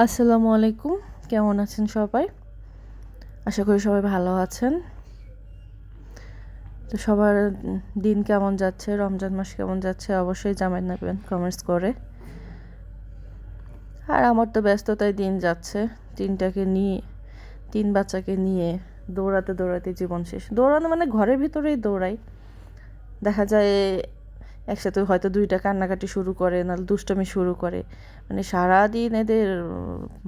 আসসালামু আলাইকুম, কেমন আছেন সবাই? আশা করি সবাই ভালো আছেন। তো সবার দিন কেমন যাচ্ছে, রমজান মাস কেমন যাচ্ছে অবশ্যই জানাবেন কমেন্টস করে। আর আমার তো ব্যস্ততায় দিন যাচ্ছে, তিন বাচ্চাকে নিয়ে দৌড়াতে দৌড়াতে জীবন শেষ। দৌড়ানো মানে ঘরের ভিতরেই দৌড়াই, দেখা যায় একসাথে হয়তো দুইটা কান্নাকাটি শুরু করে, নাহলে দুষ্টমি শুরু করে। মানে সারাদিন এদের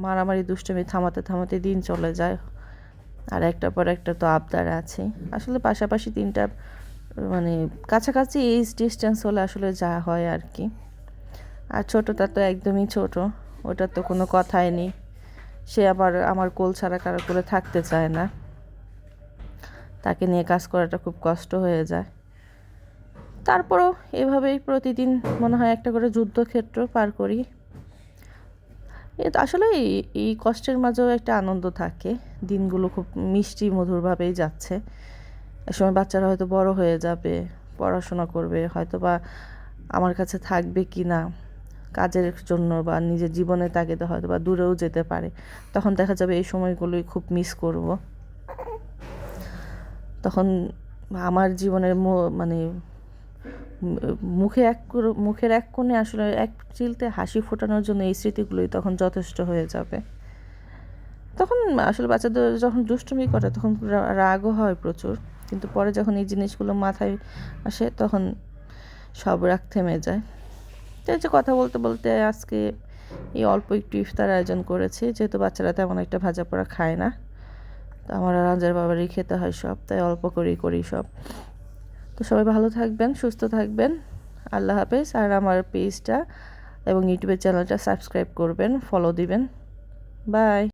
মারামারি দুষ্টমি থামাতে থামাতে দিন চলে যায়। আর একটার পর একটা তো আবদার আছে। আসলে পাশাপাশি তিনটা মানে কাছাকাছি এইজ ডিস্টেন্স হলে আসলে যা হয় আর কি। আর ছোটটা তো একদমই ছোট, ওটার তো কোনো কথাই নেই। সে আবার আমার কোল ছাড়া কারো কোলে থাকতে চায় না, তাকে নিয়ে কাজ করাটা খুব কষ্ট হয়ে যায়। তারপরও এভাবেই প্রতিদিন মনে হয় একটা করে যুদ্ধক্ষেত্র পার করি। আসলে এই কষ্টের মাঝেও একটা আনন্দ থাকে, দিনগুলো খুব মিষ্টি মধুরভাবেই যাচ্ছে। একসময় বাচ্চারা হয়তো বড় হয়ে যাবে, পড়াশোনা করবে, হয়তো বা আমার কাছে থাকবে কি না কাজের জন্য বা নিজের জীবনের তাগিদে হয়তো বা দূরেও যেতে পারে। তখন দেখা যাবে এই সময়গুলোই খুব মিস করব। তখন আমার জীবনের মানে মুখের এক কোণে আসলে এক চিলতে হাসি ফোটানোর জন্য এই স্মৃতিগুলোই তখন যথেষ্ট হয়ে যাবে। তখন আসলে বাচ্চাদের যখন দুষ্টুমি করে তখন রাগও হয় প্রচুর, কিন্তু পরে যখন এই জিনিসগুলো মাথায় আসে তখন সব রাগ থেমে যায়। তো এই যে কথা বলতে বলতে আজকে এই অল্প একটু ইফতার আয়োজন করেছি, যেহেতু বাচ্চারা তেমন একটা ভাজা পোড়া খায় না, তো আমার আর রাজার বাবারই খেতে হয় সব, তাই অল্প করেই করি সব। তো সবাই ভালো থাকবেন, সুস্থ থাকবেন। আল্লাহ হাফেজ। আর আমার পেজটা এবং ইউটিউবের চ্যানেলটা সাবস্ক্রাইব করবেন, ফলো দিবেন। বাই।